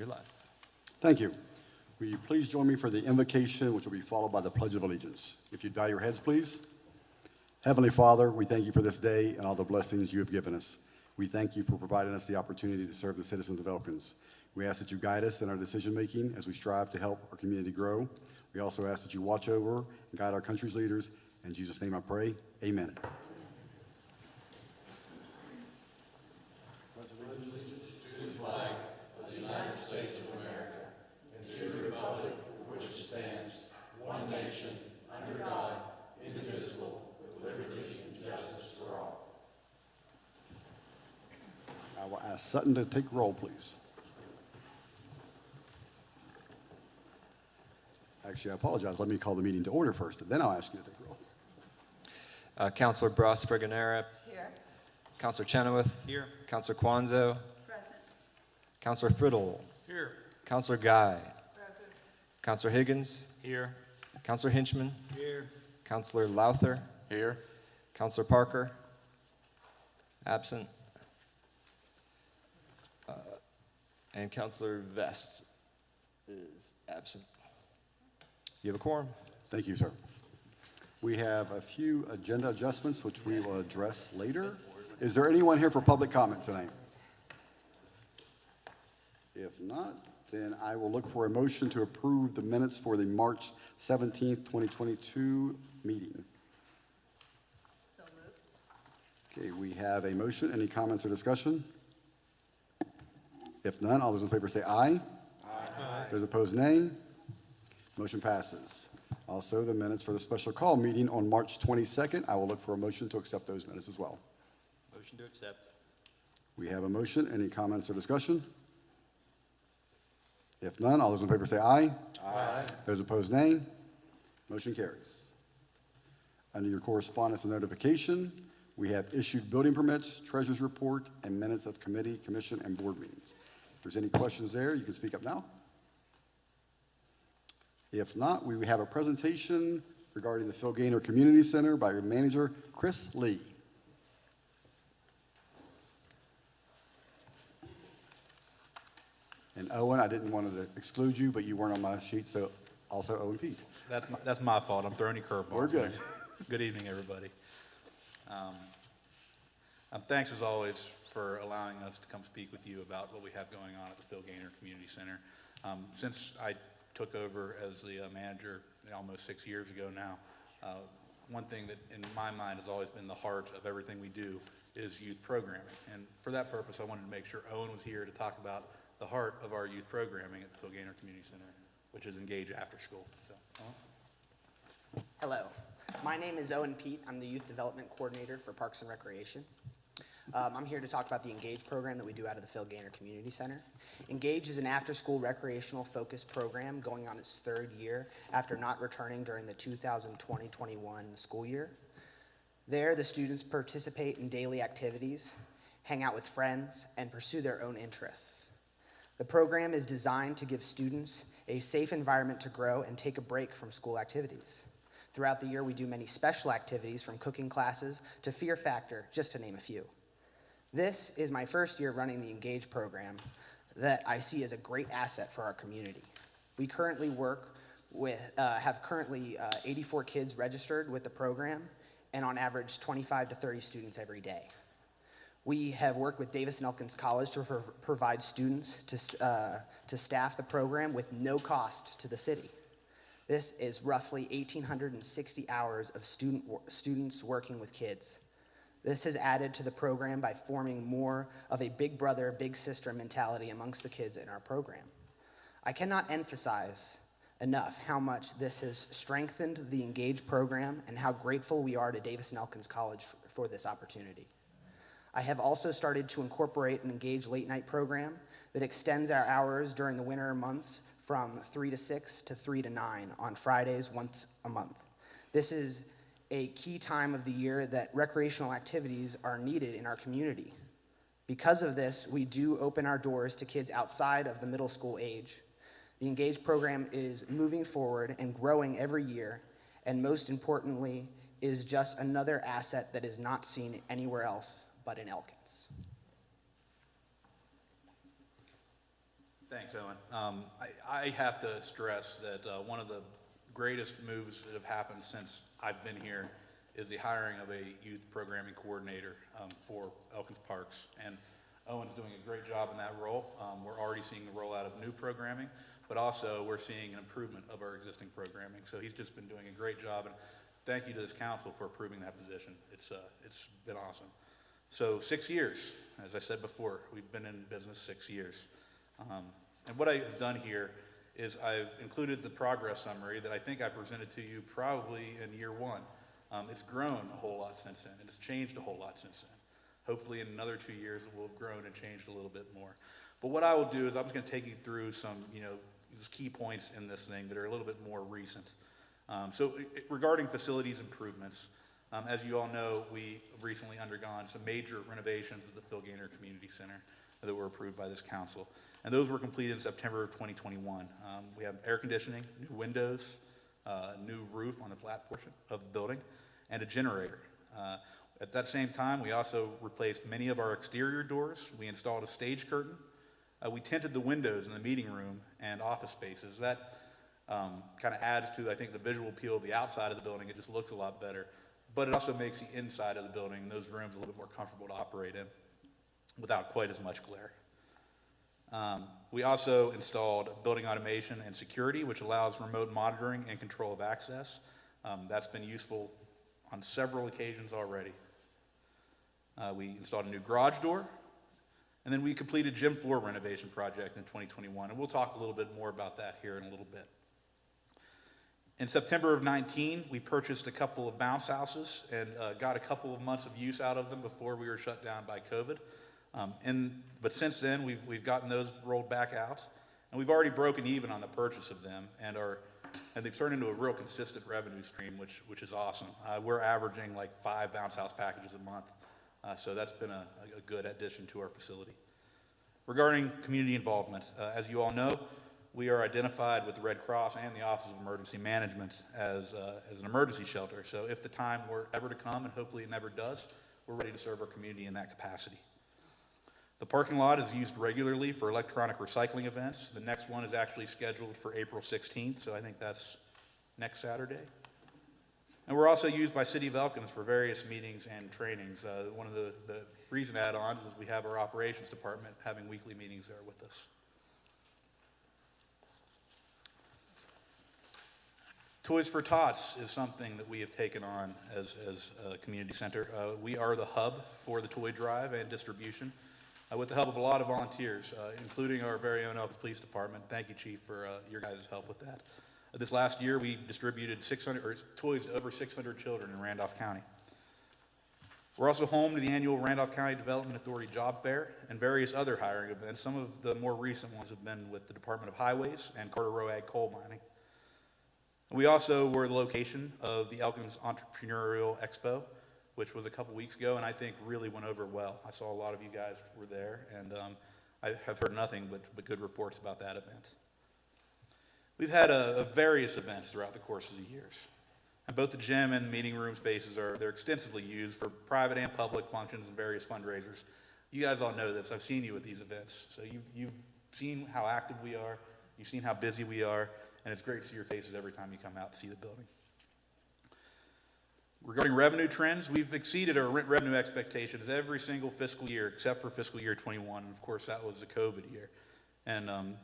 You're live. Thank you. Will you please join me for the invocation, which will be followed by the Pledge of Allegiance. If you'd bow your heads, please. Heavenly Father, we thank you for this day and all the blessings you have given us. We thank you for providing us the opportunity to serve the citizens of Elkins. We ask that you guide us in our decision-making as we strive to help our community grow. We also ask that you watch over and guide our country's leaders. In Jesus' name I pray, amen. I will ask Sutton to take roll, please. Actually, I apologize. Let me call the meeting to order first, and then I'll ask you to take roll. Counselor Bross Freganera. Here. Counselor Chenoweth. Here. Counselor Kwanzo. Present. Counselor Friddle. Here. Counselor Guy. Present. Counselor Higgins. Here. Counselor Hinchman. Here. Counselor Lowther. Here. Counselor Parker. Absent. And Counselor Vest is absent. You have a quorum. Thank you, sir. We have a few agenda adjustments, which we will address later. Is there anyone here for public comment tonight? If not, then I will look for a motion to approve the minutes for the March 17th, 2022 meeting. So moved. Okay, we have a motion. Any comments or discussion? If none, all those in favor say aye. Aye. Those opposed, nay. Motion passes. Also, the minutes for the special call meeting on March 22nd. I will look for a motion to accept those minutes as well. Motion to accept. We have a motion. Any comments or discussion? If none, all those in favor say aye. Aye. Those opposed, nay. Motion carries. Under your correspondence and notification, we have issued building permits, treasurer's report, and minutes of committee, commission, and board meetings. If there's any questions there, you can speak up now. If not, we have a presentation regarding the Phil Gaynor Community Center by your manager, Chris Lee. And Owen, I didn't want to exclude you, but you weren't on my sheet, so also Owen Pete. That's my fault. I'm throwing you curveballs. We're good. Good evening, everybody. Thanks, as always, for allowing us to come speak with you about what we have going on at the Phil Gaynor Community Center. Since I took over as the manager almost 6 years ago now, one thing that in my mind has always been the heart of everything we do is youth programming. And for that purpose, I wanted to make sure Owen was here to talk about the heart of our youth programming at the Phil Gaynor Community Center, which is Engage After School. So, Owen? Hello, my name is Owen Pete. I'm the Youth Development Coordinator for Parks and Recreation. I'm here to talk about the Engage program that we do out of the Phil Gaynor Community Center. Engage is an after-school recreational focused program going on its third year after not returning during the 2020-21 school year. There, the students participate in daily activities, hang out with friends, and pursue their own interests. The program is designed to give students a safe environment to grow and take a break from school activities. Throughout the year, we do many special activities from cooking classes to Fear Factor, just to name a few. This is my first year running the Engage program that I see as a great asset for our community. We currently have 84 kids registered with the program, and on average 25 to 30 students every day. We have worked with Davis and Elkins College to provide students to staff the program with no cost to the city. This is roughly 1,860 hours of students working with kids. This has added to the program by forming more of a big brother, big sister mentality amongst the kids in our program. I cannot emphasize enough how much this has strengthened the Engage program and how grateful we are to Davis and Elkins College for this opportunity. I have also started to incorporate an Engage late night program that extends our hours during the winter months from 3 to 6 to 3 to 9 on Fridays once a month. This is a key time of the year that recreational activities are needed in our community. Because of this, we do open our doors to kids outside of the middle school age. The Engage program is moving forward and growing every year, and most importantly, is just another asset that is not seen anywhere else but in Elkins. Thanks, Owen. I have to stress that one of the greatest moves that have happened since I've been here is the hiring of a youth programming coordinator for Elkins Parks. And Owen's doing a great job in that role. We're already seeing the rollout of new programming, but also we're seeing an improvement of our existing programming. So he's just been doing a great job, and thank you to this council for approving that position. It's been awesome. So 6 years, as I said before, we've been in business 6 years. And what I've done here is I've included the progress summary that I think I presented to you probably in year one. It's grown a whole lot since then, and it's changed a whole lot since then. Hopefully in another 2 years, it will have grown and changed a little bit more. But what I will do is I'm just going to take you through some, just key points in this thing that are a little bit more recent. Regarding facilities improvements, as you all know, we recently undergone some major renovations of the Phil Gaynor Community Center that were approved by this council. And those were completed in September of 2021. We have air conditioning, new windows, new roof on the flat portion of the building, and a generator. At that same time, we also replaced many of our exterior doors. We installed a stage curtain. We tinted the windows in the meeting room and office spaces. That kind of adds to, I think, the visual appeal of the outside of the building. It just looks a lot better. But it also makes the inside of the building and those rooms a little bit more comfortable to operate in without quite as much glare. We also installed building automation and security, which allows remote monitoring and control of access. That's been useful on several occasions already. We installed a new garage door, and then we completed gym floor renovation project in 2021, and we'll talk a little bit more about that here in a little bit. In September of 19, we purchased a couple of bounce houses and got a couple of months of use out of them before we were shut down by COVID. But since then, we've gotten those rolled back out, and we've already broken even on the purchase of them, and they've turned into a real consistent revenue stream, which is awesome. We're averaging like 5 bounce house packages a month, so that's been a good addition to our facility. Regarding community involvement, as you all know, we are identified with the Red Cross and the Office of Emergency Management as an emergency shelter. So if the time were ever to come, and hopefully it never does, we're ready to serve our community in that capacity. The parking lot is used regularly for electronic recycling events. The next one is actually scheduled for April 16th, so I think that's next Saturday. And we're also used by City of Elkins for various meetings and trainings. One of the recent add-ons is we have our operations department having weekly meetings there with us. Toys for Tots is something that we have taken on as a community center. We are the hub for the toy drive and distribution with the help of a lot of volunteers, including our very own Elkins Police Department. Thank you, Chief, for your guys' help with that. This last year, we distributed toys to over 600 children in Randolph County. We're also home to the annual Randolph County Development Authority Job Fair and various other hiring events. Some of the more recent ones have been with the Department of Highways and Carter Roag Coal Mining. We also were the location of the Elkins Entrepreneurial Expo, which was a couple weeks ago, and I think really went over well. I saw a lot of you guys were there, and I have heard nothing but good reports about that event. We've had various events throughout the course of the years. And both the gym and the meeting room spaces they're extensively used for private and public functions and various fundraisers. You guys all know this. I've seen you at these events. So you've seen how active we are. You've seen how busy we are. And it's great to see your faces every time you come out to see the building. Regarding revenue trends, we've exceeded our revenue expectations every single fiscal year except for fiscal year 21. And of course, that was the COVID year. And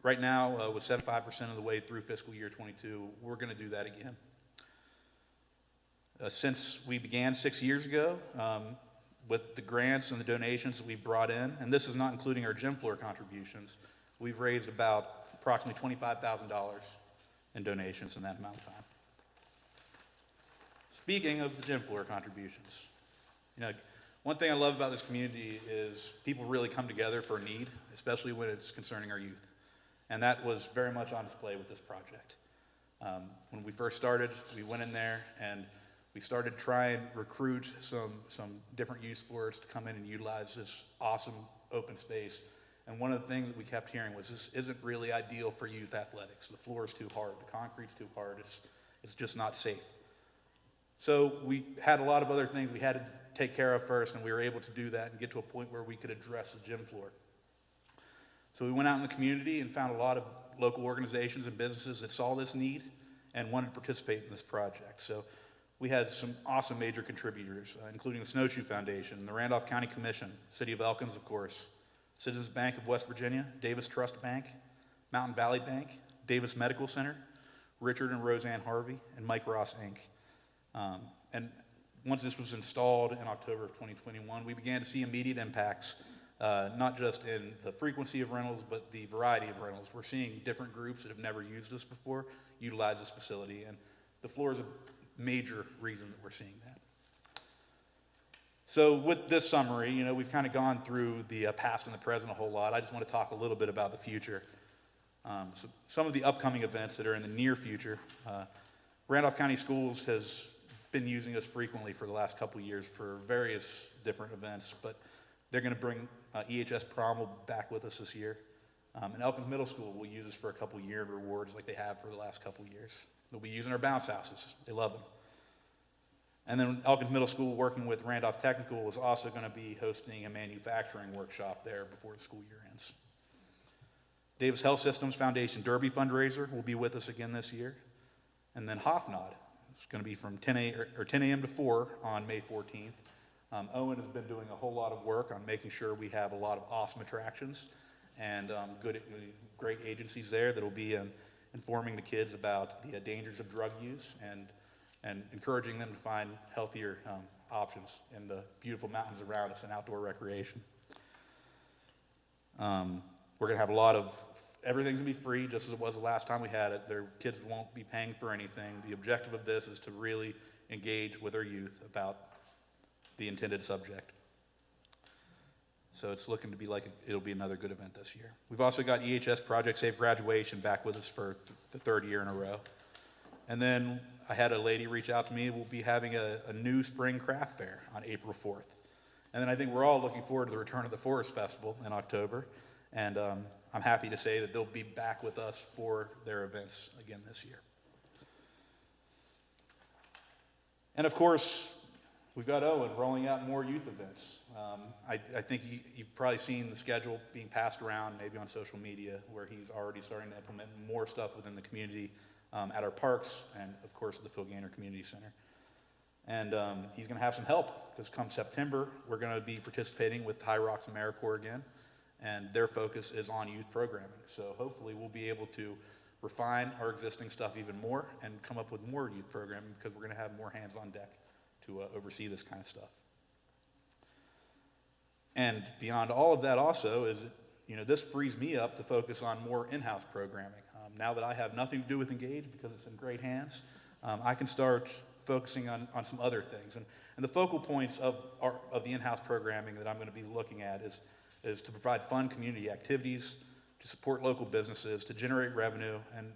right now, with 75% of the way through fiscal year 22, we're going to do that again. Since we began 6 years ago, with the grants and the donations that we've brought in, and this is not including our gym floor contributions, we've raised about approximately $25,000 in donations in that amount of time. Speaking of the gym floor contributions, one thing I love about this community is people really come together for a need, especially when it's concerning our youth. And that was very much on display with this project. When we first started, we went in there and we started to try and recruit some different youth sports to come in and utilize this awesome open space. And one of the things that we kept hearing was this isn't really ideal for youth athletics. The floor is too hard, the concrete's too hard, it's just not safe. So we had a lot of other things we had to take care of first, and we were able to do that and get to a point where we could address the gym floor. So we went out in the community and found a lot of local organizations and businesses that saw this need and wanted to participate in this project. So we had some awesome major contributors, including the Snowshoe Foundation, the Randolph County Commission, City of Elkins, of course, Citizens Bank of West Virginia, Davis Trust Bank, Mountain Valley Bank, Davis Medical Center, Richard and Roseanne Harvey, and Mike Ross, Inc. And once this was installed in October of 2021, we began to see immediate impacts, not just in the frequency of rentals, but the variety of rentals. We're seeing different groups that have never used this before utilize this facility, and the floor is a major reason that we're seeing that. So with this summary, we've kind of gone through the past and the present a whole lot. I just want to talk a little bit about the future. So some of the upcoming events that are in the near future. Randolph County Schools has been using us frequently for the last couple of years for various different events, but they're going to bring EHS Prom back with us this year. And Elkins Middle School will use us for a couple of year rewards like they have for the last couple of years. They'll be using our bounce houses. They love them. And then Elkins Middle School, working with Randolph Technical, is also going to be hosting a manufacturing workshop there before the school year ends. Davis Health Systems Foundation Derby fundraiser will be with us again this year. And then HOFNOD is going to be from 10 a.m. to 4 on May 14th. Owen has been doing a whole lot of work on making sure we have a lot of awesome attractions and great agencies there that will be informing the kids about the dangers of drug use and encouraging them to find healthier options in the beautiful mountains around us and outdoor recreation. We're going to have a lot of, everything's going to be free, just as it was the last time we had it. Their kids won't be paying for anything. The objective of this is to really engage with our youth about the intended subject. So it's looking to be like it'll be another good event this year. We've also got EHS Project Safe Graduation back with us for the third year in a row. And then I had a lady reach out to me. We'll be having a new spring craft fair on April 4th. And then I think we're all looking forward to the return of the Forest Festival in October. And I'm happy to say that they'll be back with us for their events again this year. And of course, we've got Owen rolling out more youth events. I think you've probably seen the schedule being passed around, maybe on social media, where he's already starting to implement more stuff within the community at our parks and, of course, at the Phil Gaynor Community Center. And he's going to have some help because come September, we're going to be participating with High Rocks AmeriCorps again, and their focus is on youth programming. So hopefully we'll be able to refine our existing stuff even more and come up with more youth programming because we're going to have more hands on deck to oversee this kind of stuff. And beyond all of that also is, this frees me up to focus on more in-house programming. Now that I have nothing to do with Engage because it's in great hands, I can start focusing on some other things. And the focal points of the in-house programming that I'm going to be looking at is to provide fun community activities, to support local businesses, to generate revenue, and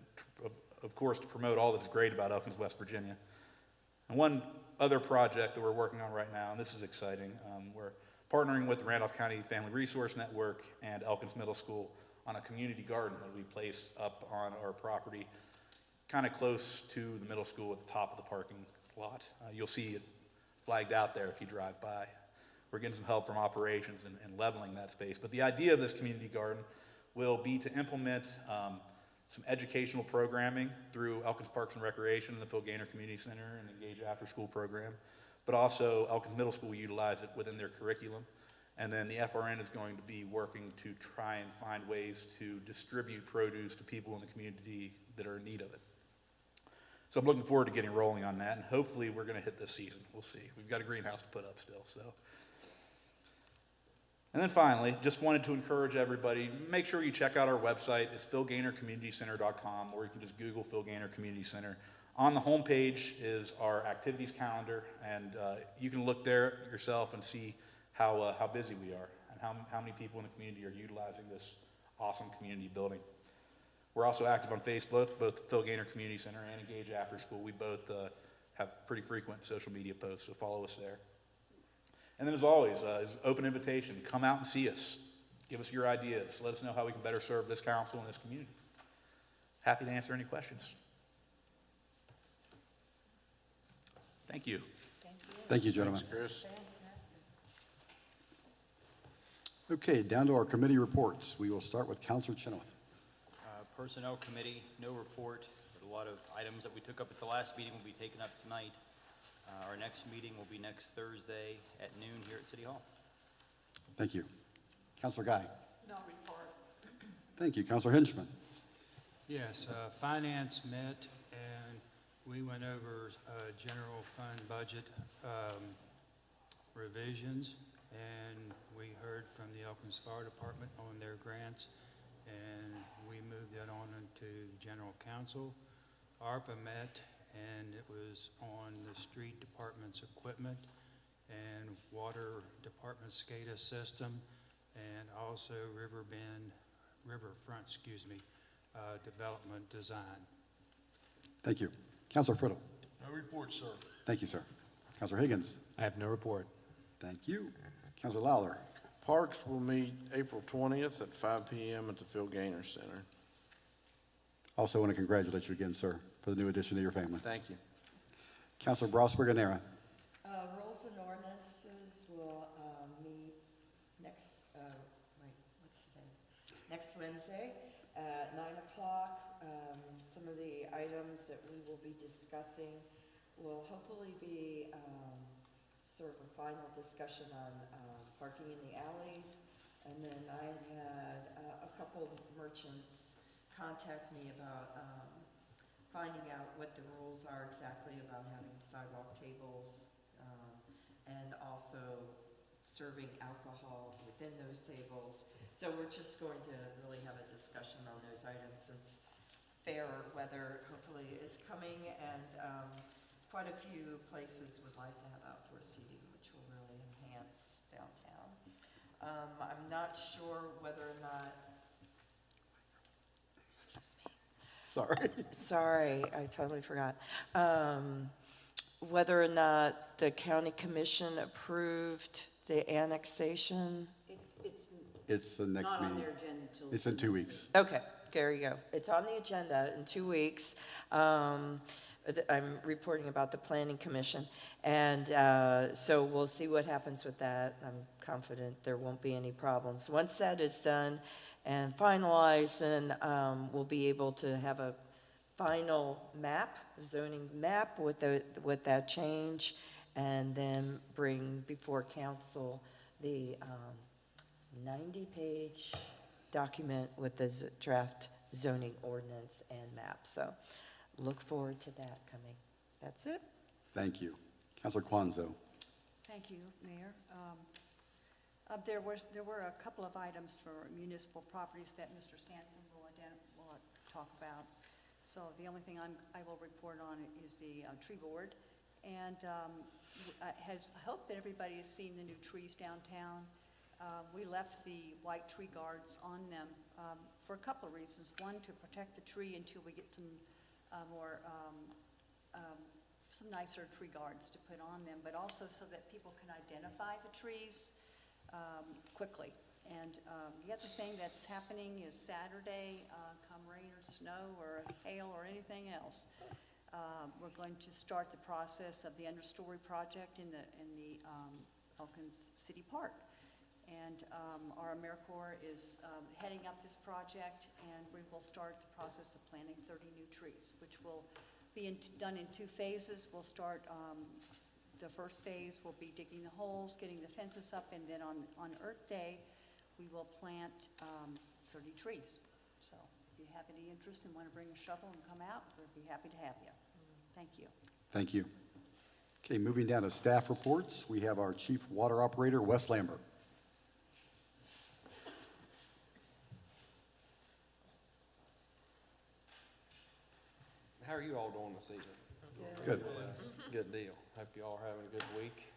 of course to promote all that's great about Elkins, West Virginia. And one other project that we're working on right now, and this is exciting, we're partnering with the Randolph County Family Resource Network and Elkins Middle School on a community garden that we placed up on our property, kind of close to the middle school at the top of the parking lot. You'll see it flagged out there if you drive by. We're getting some help from operations and leveling that space. But the idea of this community garden will be to implement some educational programming through Elkins Parks and Recreation and the Phil Gaynor Community Center and Engage After School program, but also Elkins Middle School will utilize it within their curriculum. And then the FRN is going to be working to try and find ways to distribute produce to people in the community that are in need of it. So I'm looking forward to getting rolling on that, and hopefully we're going to hit this season. We'll see. We've got a greenhouse to put up still, so. And then finally, just wanted to encourage everybody, make sure you check out our website. It's philgaynorcommunitycenter.com, or you can just Google Phil Gaynor Community Center. On the homepage is our activities calendar, and you can look there yourself and see how busy we are and how many people in the community are utilizing this awesome community building. We're also active on Facebook, both Phil Gaynor Community Center and Engage After School. We both have pretty frequent social media posts, so follow us there. And then as always, is open invitation. Come out and see us. Give us your ideas. Let us know how we can better serve this council and this community. Happy to answer any questions. Thank you. Thank you, gentlemen. Fantastic. Okay, down to our committee reports. We will start with Counselor Chenoweth. Personnel Committee, no report, but a lot of items that we took up at the last meeting will be taken up tonight. Our next meeting will be next Thursday at noon here at City Hall. Thank you. Counselor Guy. No report. Thank you. Counselor Hinchman. Yes, Finance met, and we went over general fund budget revisions, and we heard from the Elkins Fire Department on their grants, and we moved that on into General Council. ARPA met, and it was on the street department's equipment and water department SCADA system, and also riverfront, development design. Thank you. Counselor Frittle. No report, sir. Thank you, sir. Counselor Higgins. I have no report. Thank you. Counselor Lowther. Parks will meet April 20th at 5 p.m. at the Phil Gaynor Center. Also want to congratulate you again, sir, for the new addition to your family. Thank you. Counselor Brosper-Ganera. Rules and ordinances will meet next, next Wednesday at 9 o'clock. Some of the items that we will be discussing will hopefully be sort of a final discussion on parking in the alleys. And then I had a couple of merchants contact me about finding out what the rules are exactly about having sidewalk tables and also serving alcohol within those tables. So we're just going to really have a discussion on those items since fair weather hopefully is coming, and quite a few places would like to have outdoor seating, which will really enhance downtown. I'm not sure whether or not. Sorry, I totally forgot. Whether or not the county commission approved the annexation. It's the next meeting. It's in 2 weeks. Okay, there you go. It's on the agenda in 2 weeks. I'm reporting about the planning commission. And so we'll see what happens with that. I'm confident there won't be any problems. Once that is done and finalized, then we'll be able to have a final map, zoning map with that change, and then bring before council the 90-page document with the draft zoning ordinance and map. So look forward to that coming. That's it. Thank you. Counselor Kwanzo. Thank you, Mayor. There were a couple of items for municipal properties that Mr. Sampson will talk about. So the only thing I will report on is the tree board. And I hope that everybody has seen the new trees downtown. We left the white tree guards on them for a couple of reasons. One, to protect the tree until we get some nicer tree guards to put on them, but also so that people can identify the trees quickly. And the other thing that's happening is Saturday, come rain or snow or hail or anything else, we're going to start the process of the understory project in the Elkins City Park. And our AmeriCorps is heading up this project, and we will start the process of planting 30 new trees, which will be done in 2 phases. We'll start, the first phase will be digging the holes, getting the fences up, and then on Earth Day, we will plant 30 trees. So if you have any interest and want to bring a shovel and come out, we'd be happy to have you. Thank you. Thank you. Okay, moving down to staff reports, we have our Chief Water Operator, Wes Lambert. How are you all doing this evening? Good. Good deal. Hope you all are having a good week.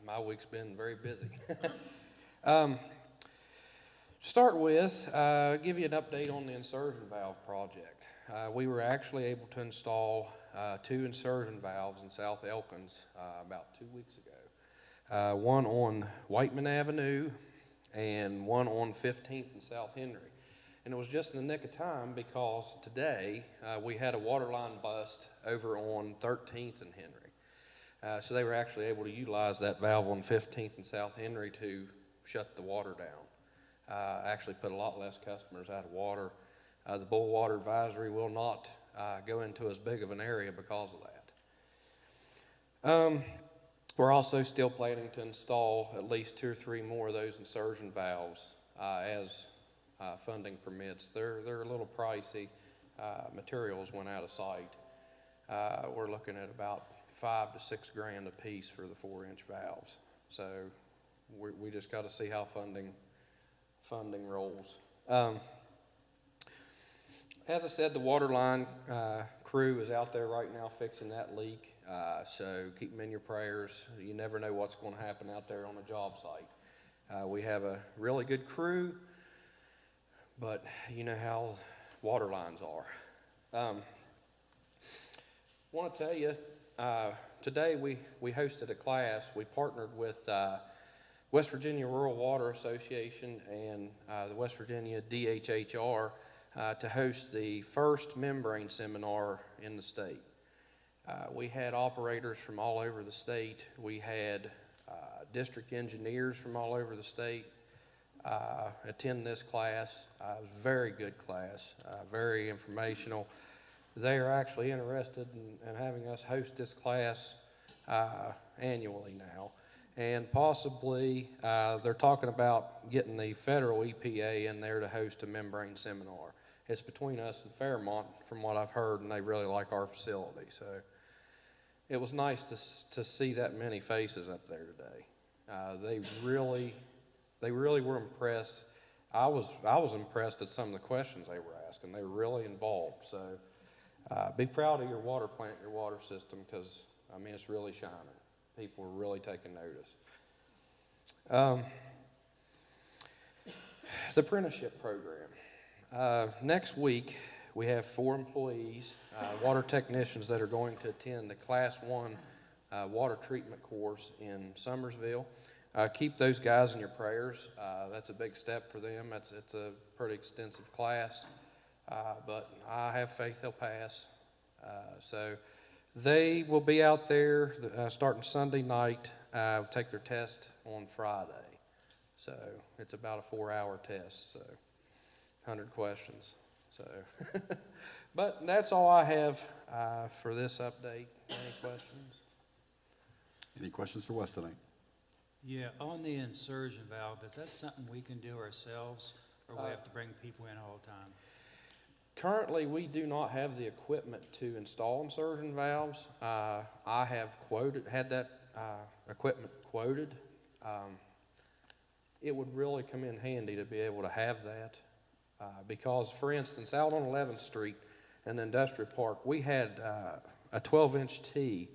My week's been very busy. Start with, give you an update on the insertion valve project. We were actually able to install 2 insertion valves in South Elkins about 2 weeks ago. One on Whiteman Avenue and one on 15th and South Henry. And it was just in the nick of time because today we had a water line bust over on 13th and Henry. So they were actually able to utilize that valve on 15th and South Henry to shut the water down. actually put a lot less customers out of water. The boil water advisory will not go into as big of an area because of that. We're also still planning to install at least 2 or 3 more of those insertion valves as funding permits. They're a little pricey. Materials went out of sight. We're looking at about $5 to $6 grand a piece for the 4-inch valves. So we just got to see how funding rolls. As I said, the water line crew is out there right now fixing that leak. So keep them in your prayers. You never know what's going to happen out there on a job site. We have a really good crew, but you know how water lines are. Want to tell you, today we hosted a class. We partnered with West Virginia Rural Water Association and the West Virginia DHHR to host the first membrane seminar in the state. We had operators from all over the state. We had district engineers from all over the state attend this class. It was a very good class, very informational. They are actually interested in having us host this class annually now. And possibly they're talking about getting the federal EPA in there to host a membrane seminar. It's between us and Fairmont, from what I've heard, and they really like our facility. So it was nice to see that many faces up there today. They really were impressed. I was impressed at some of the questions they were asking. They were really involved. So be proud of your water plant, your water system, because I mean it's really shining. People are really taking notice. The apprenticeship program. Next week, we have 4 employees, water technicians that are going to attend the Class 1 water treatment course in Summersville. Keep those guys in your prayers. That's a big step for them. It's a pretty extensive class, but I have faith they'll pass. So they will be out there starting Sunday night, take their test on Friday. So it's about a 4-hour test, so 100 questions. So, but that's all I have for this update. Any questions? Any questions for Wes tonight? Yeah, on the insertion valve, is that something we can do ourselves, or we have to bring people in all the time? Currently, we do not have the equipment to install insertion valves. I have had that equipment quoted. It would really come in handy to be able to have that because, for instance, out on 11th Street in the industrial park, we had a 12-inch T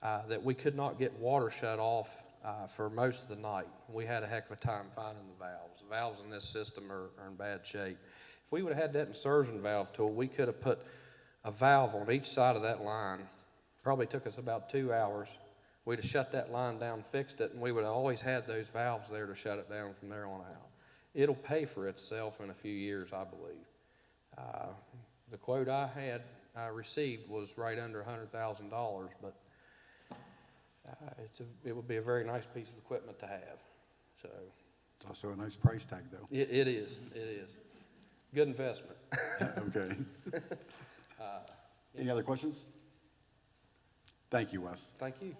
that we could not get water shut off for most of the night. We had a heck of a time finding the valves. The valves in this system are in bad shape. If we would have had that insertion valve tool, we could have put a valve on each side of that line. Probably took us about 2 hours. We'd have shut that line down, fixed it, and we would have always had those valves there to shut it down from there on out. It'll pay for itself in a few years, I believe. The quote I received was right under $100,000, but it would be a very nice piece of equipment to have. So It's also a nice price tag, though. it is. Good investment. Okay. Any other questions? Thank you, Wes. Thank you.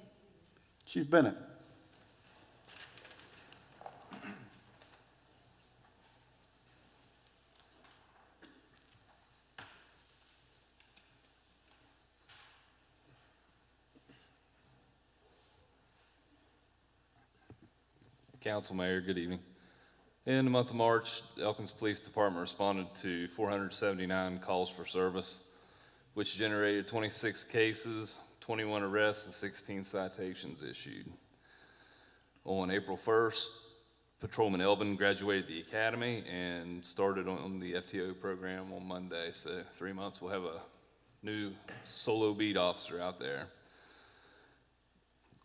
Chief Bennett. Council, Mayor, good evening. In the month of March, Elkins Police Department responded to 479 calls for service, which generated 26 cases, 21 arrests, and 16 citations issued. On April 1st, Patrolman Elbin graduated the academy and started on the FTO program on Monday. So 3 months, we'll have a new solo beat officer out there.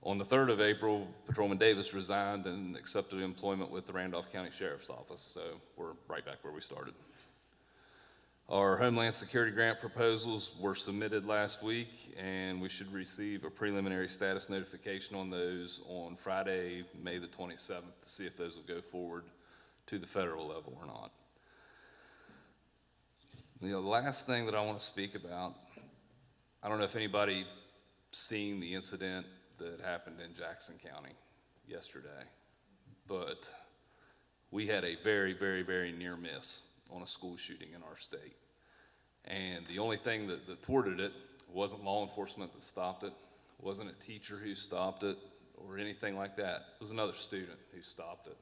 On the 3rd of April, Patrolman Davis resigned and accepted employment with the Randolph County Sheriff's Office, so we're right back where we started. Our Homeland Security grant proposals were submitted last week, and we should receive a preliminary status notification on those on Friday, May the 27th, to see if those will go forward to the federal level or not. The last thing that I want to speak about, I don't know if anybody seen the incident that happened in Jackson County yesterday, but we had a very, very, very near miss on a school shooting in our state. And the only thing that thwarted it wasn't law enforcement that stopped it, wasn't a teacher who stopped it, or anything like that. It was another student who stopped it.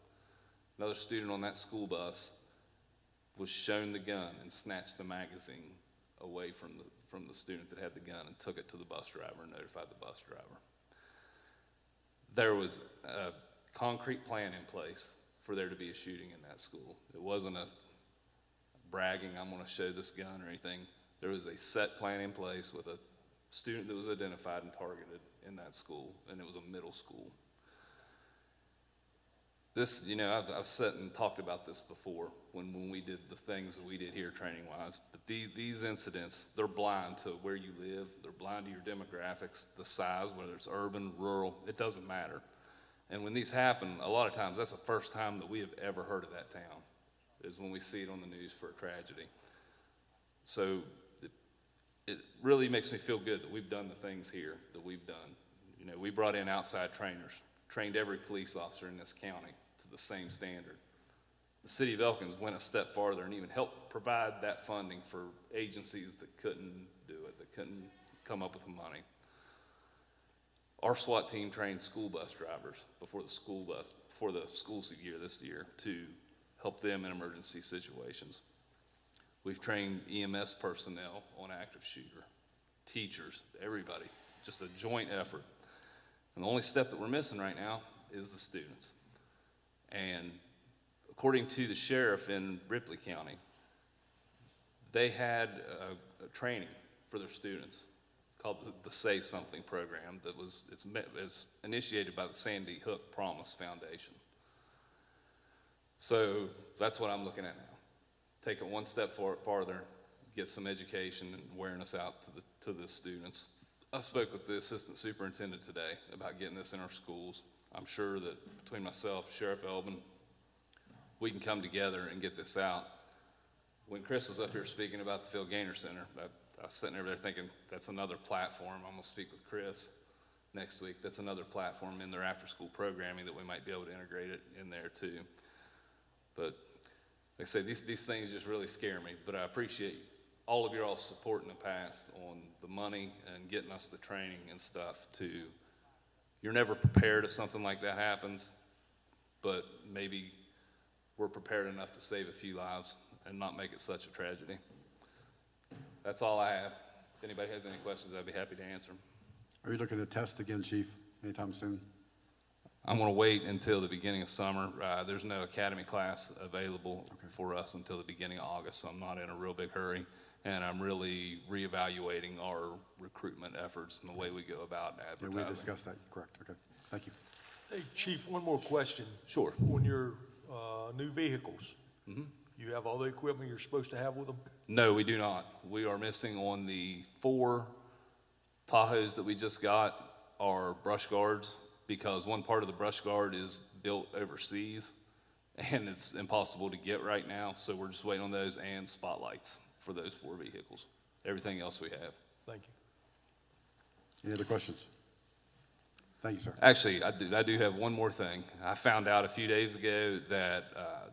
Another student on that school bus was shown the gun and snatched the magazine away from the student that had the gun and took it to the bus driver and notified the bus driver. There was a concrete plan in place for there to be a shooting in that school. It wasn't a bragging, I'm going to show this gun or anything. There was a set plan in place with a student that was identified and targeted in that school, and it was a middle school. This, I've sat and talked about this before when we did the things that we did here training-wise, but these incidents, they're blind to where you live, they're blind to your demographics, the size, whether it's urban, rural, it doesn't matter. And when these happen, a lot of times that's the first time that we have ever heard of that town, is when we see it on the news for a tragedy. So it really makes me feel good that we've done the things here that we've done. We brought in outside trainers, trained every police officer in this county to the same standard. The city of Elkins went a step farther and even helped provide that funding for agencies that couldn't do it, that couldn't come up with the money. Our SWAT team trained school bus drivers before the school year this year to help them in emergency situations. We've trained EMS personnel on active shooter, teachers, everybody, just a joint effort. And the only step that we're missing right now is the students. And according to the sheriff in Ripley County, they had a training for their students called the Say Something program that was initiated by the Sandy Hook Promise Foundation. So that's what I'm looking at now. Take it one step farther, get some education and awareness out to the students. I spoke with the assistant superintendent today about getting this in our schools. I'm sure that between myself, Sheriff Elbin, we can come together and get this out. When Chris was up here speaking about the Phil Gaynor Center, I was sitting over there thinking, that's another platform. I'm going to speak with Chris next week. That's another platform in their after-school programming that we might be able to integrate it in there too. But like I say, these things just really scare me. But I appreciate all of your all's support in the past on the money and getting us the training and stuff to, you're never prepared if something like that happens, but maybe we're prepared enough to save a few lives and not make it such a tragedy. That's all I have. If anybody has any questions, I'd be happy to answer them. Are you looking to test again, Chief, anytime soon? I'm going to wait until the beginning of summer. There's no academy class available for us until the beginning of August, so I'm not in a real big hurry. And I'm really reevaluating our recruitment efforts and the way we go about advertising. Yeah, we discussed that, correct, okay. Thank you. Hey, Chief, one more question. Sure. On your new vehicles, you have all the equipment you're supposed to have with them? No, we do not. We are missing on the 4 Tahoes that we just got are brush guards, because one part of the brush guard is built overseas and it's impossible to get right now. So we're just waiting on those and spotlights for those 4 vehicles. Everything else we have. Thank you. Any other questions? Thank you, sir. Actually, I do have one more thing. I found out a few days ago that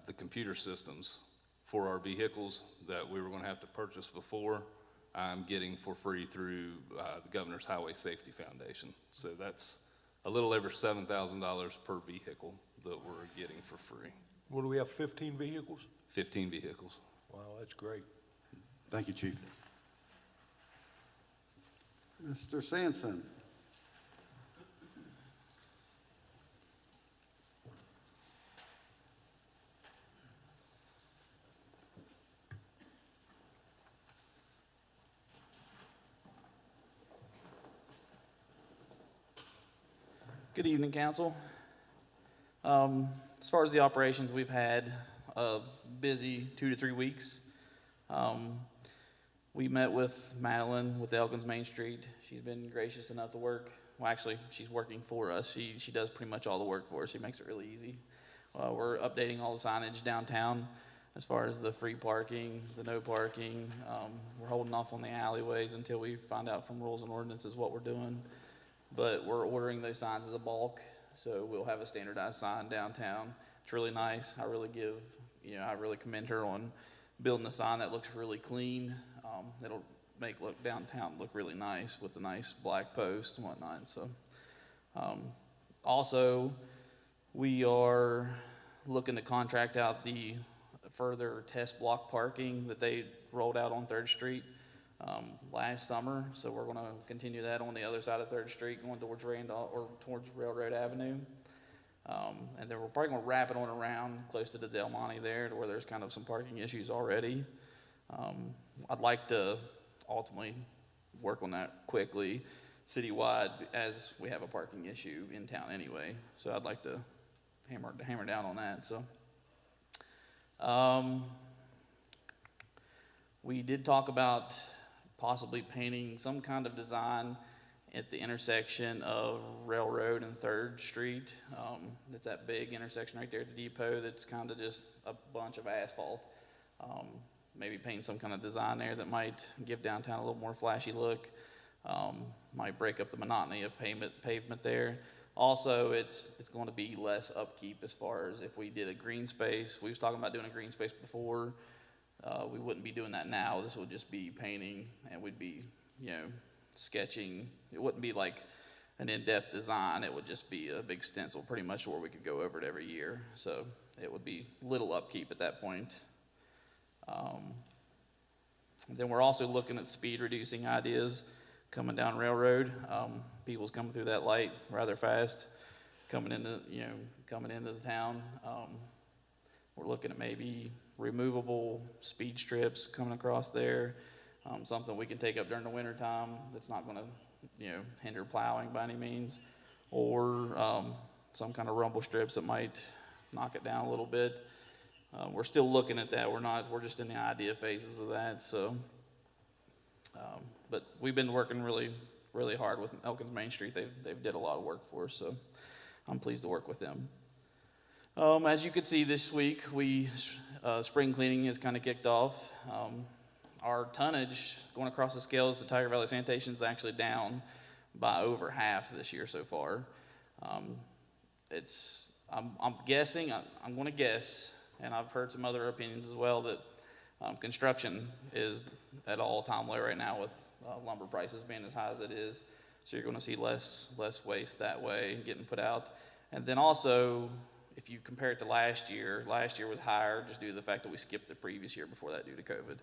the computer systems for our vehicles that we were going to have to purchase before, I'm getting for free through the Governor's Highway Safety Foundation. So that's a little over $7,000 per vehicle that we're getting for free. What do we have, 15 vehicles? 15 vehicles. Wow, that's great. Thank you, Chief. Mr. Sampson. Good evening, council. As far as the operations, we've had a busy 2 to 3 weeks. We met with Madeline with Elkins Main Street. She's been gracious enough to work. Well, actually, she's working for us. She does pretty much all the work for us. She makes it really easy. We're updating all the signage downtown as far as the free parking, the no parking. We're holding off on the alleyways until we find out from rules and ordinances what we're doing. But we're ordering those signs as a bulk, so we'll have a standardized sign downtown. It's really nice. I really commend her on building a sign that looks really clean. It'll make downtown look really nice with the nice black posts and whatnot. So, also, we are looking to contract out the further test block parking that they rolled out on 3rd Street last summer. So we're going to continue that on the other side of 3rd Street, going towards Randolph or towards Railroad Avenue. And then we're probably going to wrap it on around close to the Del Monte there, to where there's kind of some parking issues already. I'd like to ultimately work on that quickly citywide, as we have a parking issue in town anyway. So I'd like to hammer down on that. So we did talk about possibly painting some kind of design at the intersection of Railroad and 3rd Street. It's that big intersection right there at the depot that's kind of just a bunch of asphalt. Maybe paint some kind of design there that might give downtown a little more flashy look. Might break up the monotony of pavement there. Also, it's going to be less upkeep as far as if we did a green space. We was talking about doing a green space before. We wouldn't be doing that now. This would just be painting, and we'd be, sketching. It wouldn't be like an in-depth design. It would just be a big stencil, pretty much, where we could go over it every year. So it would be little upkeep at that point. Then we're also looking at speed reducing ideas coming down Railroad. People's coming through that light rather fast, coming into the town. We're looking at maybe removable speed strips coming across there. Something we can take up during the winter time that's not going to, hinder plowing by any means, or some kind of rumble strips that might knock it down a little bit. We're still looking at that. We're just in the idea phases of that. So, but we've been working really, really hard with Elkins Main Street. They've did a lot of work for us, so I'm pleased to work with them. As you can see this week, spring cleaning has kind of kicked off. Our tonnage going across the scales, the Tiger Valley Sanitation is actually down by over half this year so far. I'm guessing, I'm going to guess, and I've heard some other opinions as well, that construction is at all-time low right now with lumber prices being as high as it is. So you're going to see less waste that way getting put out. And then also, if you compare it to last year was higher just due to the fact that we skipped the previous year before that due to COVID.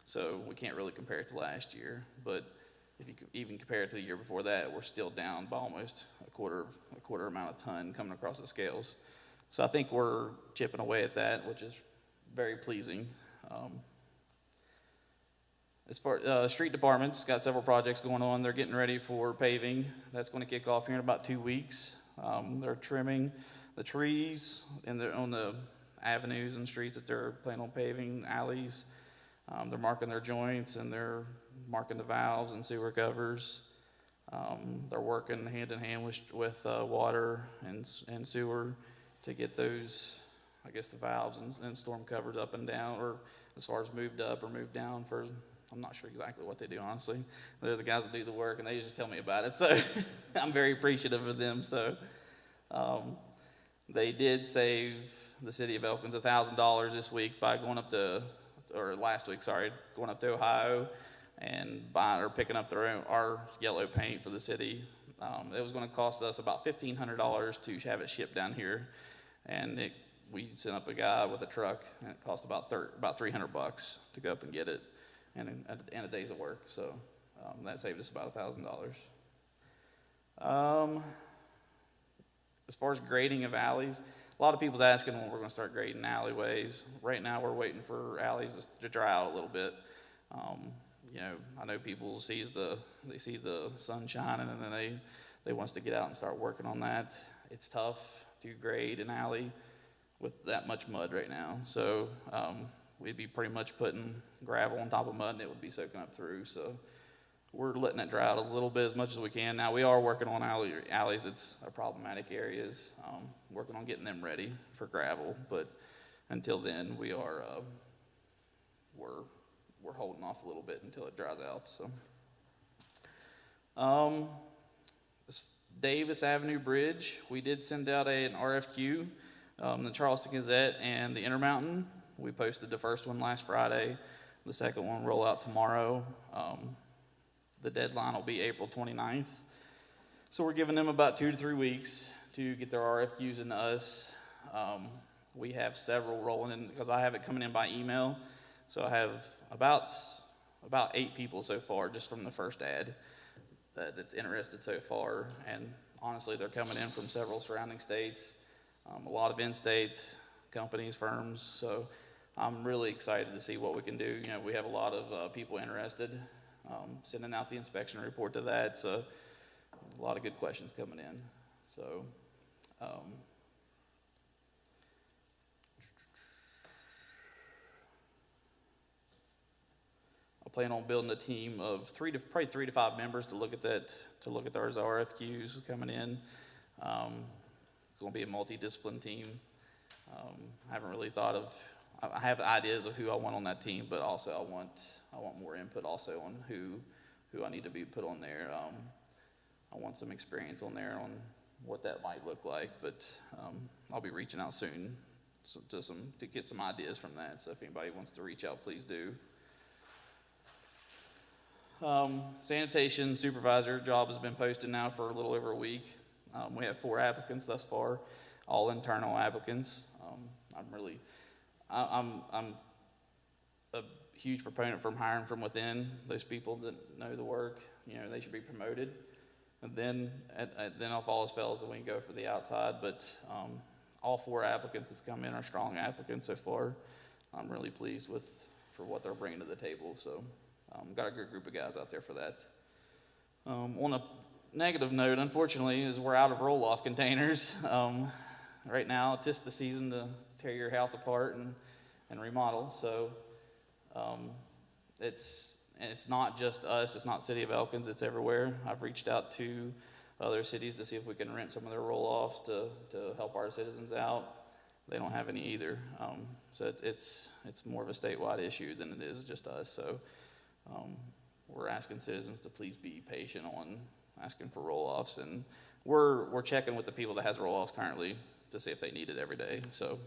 So we can't really compare it to last year. But if you even compare it to the year before that, we're still down by almost a quarter amount of ton coming across the scales. So I think we're chipping away at that, which is very pleasing. As far street department's got several projects going on. They're getting ready for paving. That's going to kick off here in about 2 weeks. They're trimming the trees on the avenues and streets that they're planning on paving, alleys. They're marking their joints, and they're marking the valves and sewer covers. They're working hand in hand with water and sewer to get those, I guess, the valves and storm covers up and down, or as far as moved up or moved down. I'm not sure exactly what they do, honestly. They're the guys that do the work, and they just tell me about it. So I'm very appreciative of them. So they did save the city of Elkins $1,000 this week by going up to Ohio and picking up our yellow paint for the city. It was going to cost us about $1,500 to have it shipped down here, and we sent up a guy with a truck, and it cost about $300 to go up and get it, and a day's of work. So that saved us about $1,000. As far as grading of alleys, a lot of people's asking when we're going to start grading alleyways. Right now, we're waiting for alleys to dry out a little bit. I know people see the sun shining, and then they want us to get out and start working on that. It's tough to grade an alley with that much mud right now. So we'd be pretty much putting gravel on top of mud, and it would be soaking up through. So we're letting it dry out a little bit as much as we can. Now, we are working on alleys that's are problematic areas, working on getting them ready for gravel, but until then, we are, we're holding off a little bit until it dries out, so. This Davis Avenue Bridge, we did send out an RFQ, the Charleston Gazette and the Intermountain. We posted the first one last Friday. The second one will roll out tomorrow. The deadline will be April 29th. So we're giving them about 2 to 3 weeks to get their RFQs into us. We have several rolling in, because I have it coming in by email. So I have about 8 people so far just from the first ad that's interested so far. And honestly, they're coming in from several surrounding states, a lot of in-state companies, firms. So I'm really excited to see what we can do. You know, we have a lot of people interested, sending out the inspection report to that. So a lot of good questions coming in. So I plan on building a team of probably 3 to 5 members to look at that, to look at those RFQs coming in. It's going to be a multidiscipline team. I haven't really thought of. I have ideas of who I want on that team, but also I want more input also on who I need to be put on there. I want some experience on there on what that might look like, but I'll be reaching out soon to get some ideas from that. So if anybody wants to reach out, please do. Sanitation supervisor job has been posted now for a little over a week. We have 4 applicants thus far, all internal applicants. I'm a huge proponent from hiring from within. Those people that know the work, you know, they should be promoted. And then if all else fails, then we can go for the outside. But all 4 applicants that's come in are strong applicants so far. I'm really pleased for what they're bringing to the table. So got a good group of guys out there for that. On a negative note, unfortunately, is we're out of roll-off containers. Right now, it's just the season to tear your house apart and remodel. So it's not just us. It's not City of Elkins. It's everywhere. I've reached out to other cities to see if we can rent some of their roll-offs to help our citizens out. They don't have any either. So it's more of a statewide issue than it is just us. So we're asking citizens to please be patient on asking for roll-offs, and we're checking with the people that has roll-offs currently to see if they need it every day. So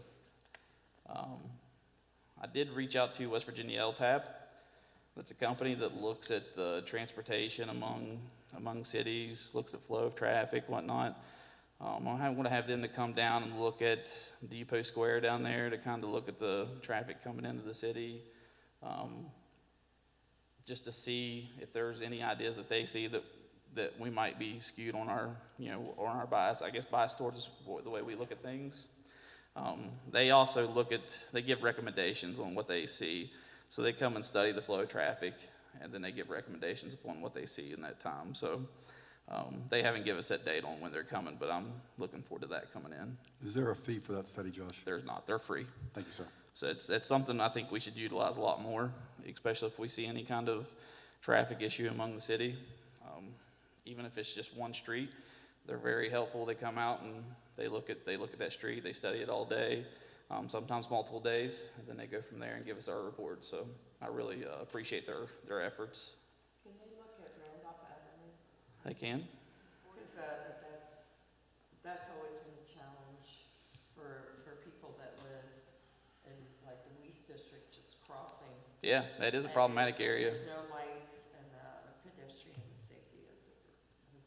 I did reach out to West Virginia LTAP. That's a company that looks at the transportation among cities, looks at flow of traffic, whatnot. I'm going to have them to come down and look at Depot Square down there to kind of look at the traffic coming into the city, just to see if there's any ideas that they see that we might be skewed on our, on our bias, bias towards the way we look at things. They also they give recommendations on what they see. So they come and study the flow of traffic, and then they give recommendations upon what they see in that time. So they haven't given a set date on when they're coming, but I'm looking forward to that coming in. Is there a fee for that study, Josh? There's not. They're free. Thank you, sir. So it's something I think we should utilize a lot more, especially if we see any kind of traffic issue among the city. Even if it's just one street, they're very helpful. They come out and they look at that street. They study it all day, sometimes multiple days, and then they go from there and give us our report. So I really appreciate their efforts. Can they look at Randolph Avenue? They can. Because that's always been a challenge for people that live in like the West District, just crossing. Yeah, that is a problematic area. There's no lights, and pedestrian safety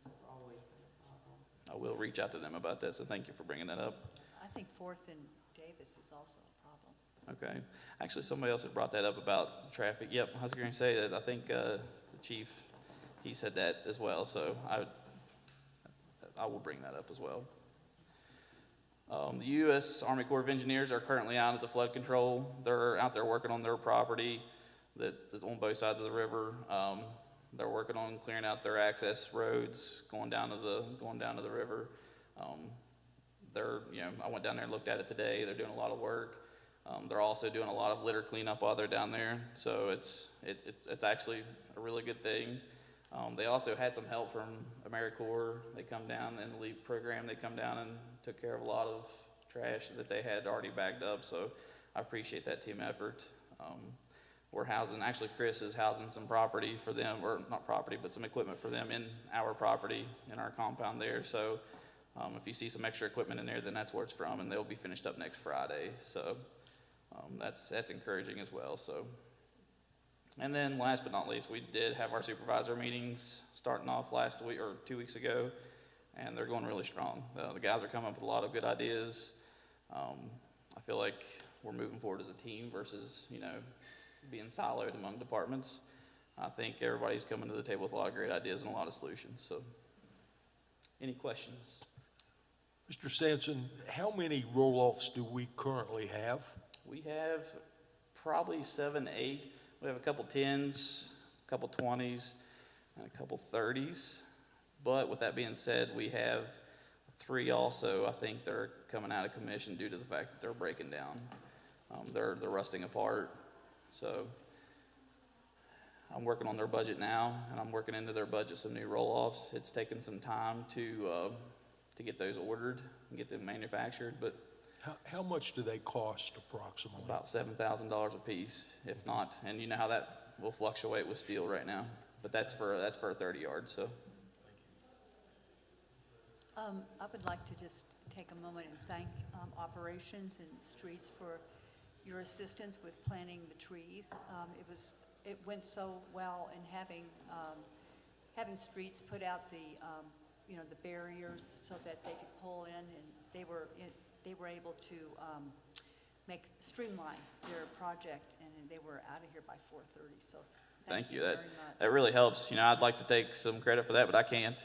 has always been a problem. I will reach out to them about that, so thank you for bringing that up. I think 4th and Davis is also a problem. Okay. Actually, somebody else had brought that up about traffic. Yep, I was going to say that. I think the chief, he said that as well, so I will bring that up as well. The U.S. Army Corps of Engineers are currently out at the flood control. They're out there working on their property that's on both sides of the river. They're working on clearing out their access roads going down to the river. I went down there and looked at it today. They're doing a lot of work. They're also doing a lot of litter cleanup while they're down there. So it's actually a really good thing. They also had some help from AmeriCorps. They come down in the LEAP program. They come down and took care of a lot of trash that they had already bagged up. So I appreciate that team effort. We're housing, actually Chris is housing some property for them, or not property, but some equipment for them in our property, in our compound there. So if you see some extra equipment in there, then that's where it's from, and they'll be finished up next Friday. So that's encouraging as well. So. And then last but not least, we did have our supervisor meetings starting off last week or 2 weeks ago, and they're going really strong. The guys are coming up with a lot of good ideas. I feel like we're moving forward as a team versus, being siloed among departments. I think everybody's coming to the table with a lot of great ideas and a lot of solutions. So, any questions? Mr. Sampson, how many roll-offs do we currently have? We have probably 7, 8. We have a couple 10s, a couple 20s, and a couple 30s. But with that being said, we have 3 also, I think they're coming out of commission due to the fact that they're breaking down. They're rusting apart. So I'm working on their budget now, and I'm working into their budget some new roll-offs. It's taken some time to get those ordered and get them manufactured, but How much do they cost approximately? about $7,000 a piece, if not. And you know how that will fluctuate with steel right now. But that's for a 30-yard. So I would like to just take a moment and thank Operations and Streets for your assistance with planting the trees. It went so well in having Streets put out the barriers so that they could pull in, and they were able to streamline their project, and they were out of here by 4:30. So thank you very much. That really helps. I'd like to take some credit for that, but I can't.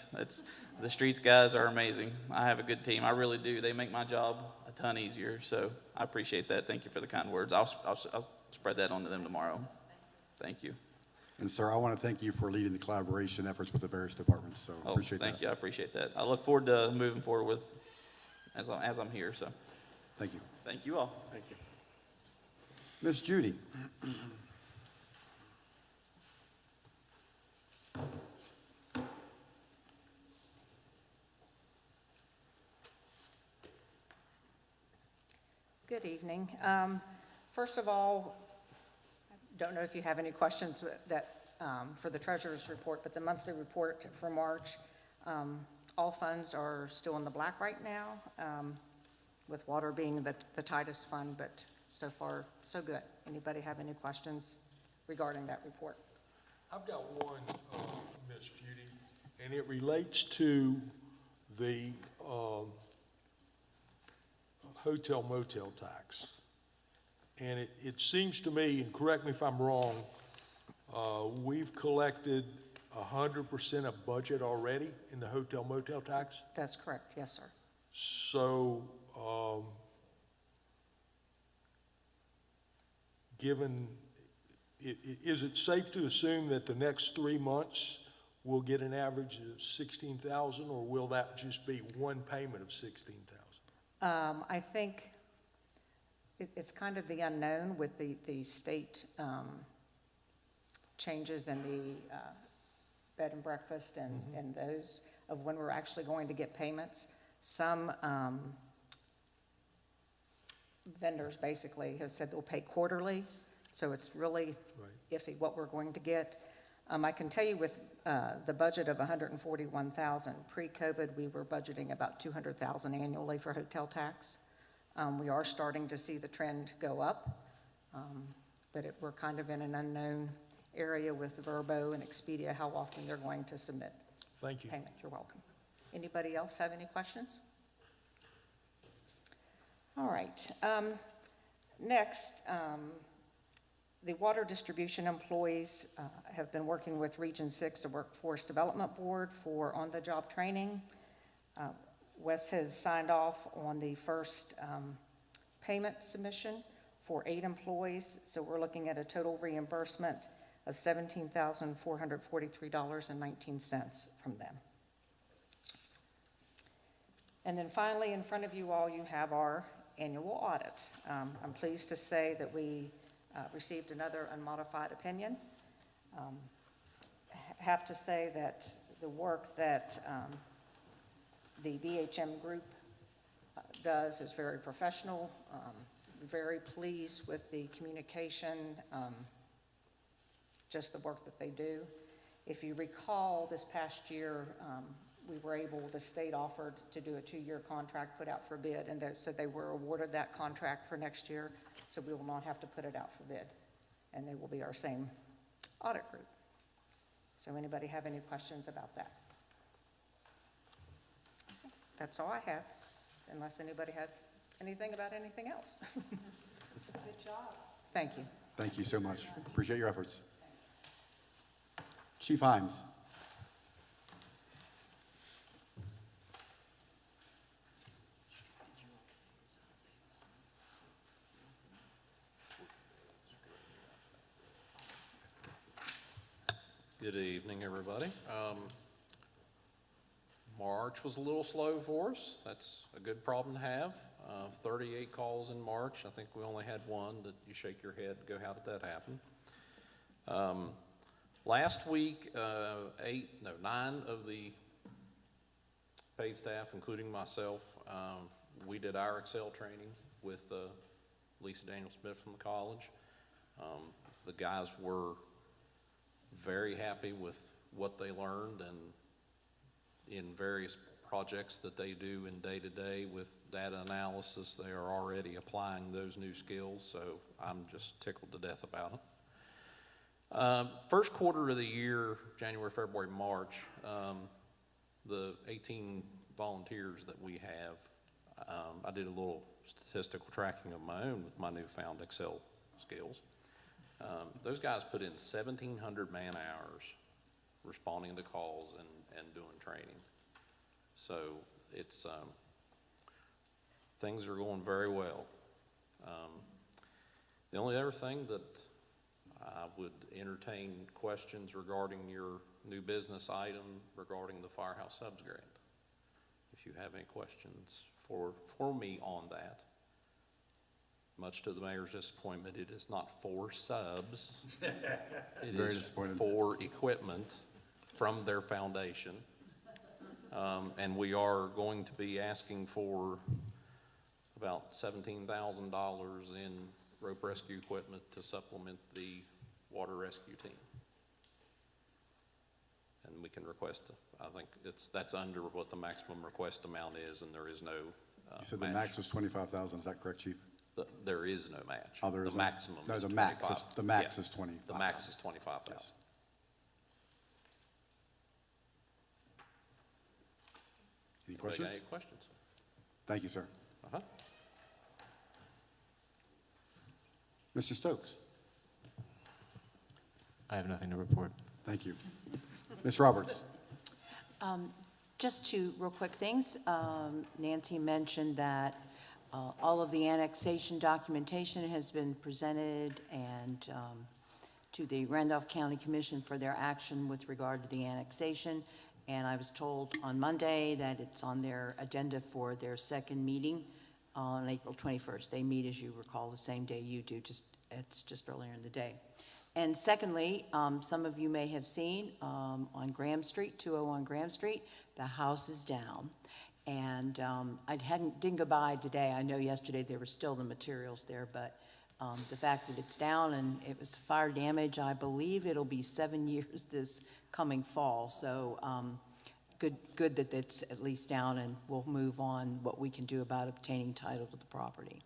The Streets guys are amazing. I have a good team. I really do. They make my job a ton easier. So I appreciate that. Thank you for the kind words. I'll spread that on to them tomorrow. Thank you. And sir, I want to thank you for leading the collaboration efforts with the various departments, so appreciate that. Thank you. I appreciate that. I look forward to moving forward with as I'm here. So Thank you. thank you all. Thank you. Ms. Judy? Good evening. First of all, I don't know if you have any questions for the treasurer's report, but the monthly report for March, all funds are still in the black right now, with water being the tightest fund, but so far, so good. Anybody have any questions regarding that report? I've got one, Ms. Judy, and it relates to the hotel motel tax. And it seems to me, and correct me if I'm wrong, we've collected 100% of budget already in the hotel motel tax? That's correct, yes, sir. So, is it safe to assume that the next 3 months we'll get an average of 16,000, or will that just be one payment of 16,000? I think it's kind of the unknown with the state changes in the bed and breakfast and those of when we're actually going to get payments. Some vendors basically have said they'll pay quarterly, so it's really iffy what we're going to get. I can tell you with the budget of $141,000, pre-COVID, we were budgeting about $200,000 annually for hotel tax. We are starting to see the trend go up, but we're kind of in an unknown area with Verbo and Expedia, how often they're going to submit Thank you. payment. You're welcome. Anybody else have any questions? All right. Next, the water distribution employees have been working with Region 6, the Workforce Development Board, for on-the-job training. Wes has signed off on the first payment submission for 8 employees, so we're looking at a total reimbursement of $17,443.19 from them. And then finally, in front of you all, you have our annual audit. I'm pleased to say that we received another unmodified opinion. have to say that the work that the BHM group does is very professional. Very pleased with the communication, just the work that they do. If you recall, this past year, we were able, the state offered to do a 2-year contract put out for bid, and so they were awarded that contract for next year, so we will not have to put it out for bid, and they will be our same audit group. So anybody have any questions about that? That's all I have, unless anybody has anything about anything else. Good job. Thank you. Thank you so much. Appreciate your efforts. Chief Himes. Good evening, everybody. March was a little slow for us. That's a good problem to have. 38 calls in March. I think we only had one that you shake your head and go, how did that happen? Last week, 9 of the paid staff, including myself, we did our Excel training with Lisa Daniel Smith from the college. The guys were very happy with what they learned, and in various projects that they do in day-to-day with data analysis, they are already applying those new skills, so I'm just tickled to death about it. First quarter of the year, January, February, March, the 18 volunteers that we have, I did a little statistical tracking of my own with my newfound Excel skills. Those guys put in 1,700 man-hours responding to calls and doing training. So it's, things are going very well. The only other thing that I would entertain questions regarding your new business item regarding the Firehouse Subs grant. If you have any questions for me on that. Much to the mayor's disappointment, it is not for subs. It Very is disappointed. for equipment from their foundation. And we are going to be asking for about $17,000 in rope rescue equipment to supplement the water rescue team. And we can request, I think that's under what the maximum request amount is, and there is no You said the max is 25,000, is that correct, Chief? There is no match. Oh, there is The no- maximum no, is the max is- 25. the max Yeah. is 25,000. The max is 25,000. Yes. Any questions? Any questions? Thank you, sir. Uh-huh. Mr. Stokes? I have nothing to report. Thank you. Ms. Roberts? Just two real quick things. Nancy mentioned that all of the annexation documentation has been presented and to the Randolph County Commission for their action with regard to the annexation. And I was told on Monday that it's on their agenda for their second meeting on April 21st. They meet, as you recall, the same day you do, it's just earlier in the day. And secondly, some of you may have seen on Graham Street, 201 Graham Street, the house is down. And I didn't go by today. I know yesterday there were still the materials there, but the fact that it's down and it was fire damage, I believe it'll be 7 years this coming fall. So good that it's at least down, and we'll move on what we can do about obtaining title to the property.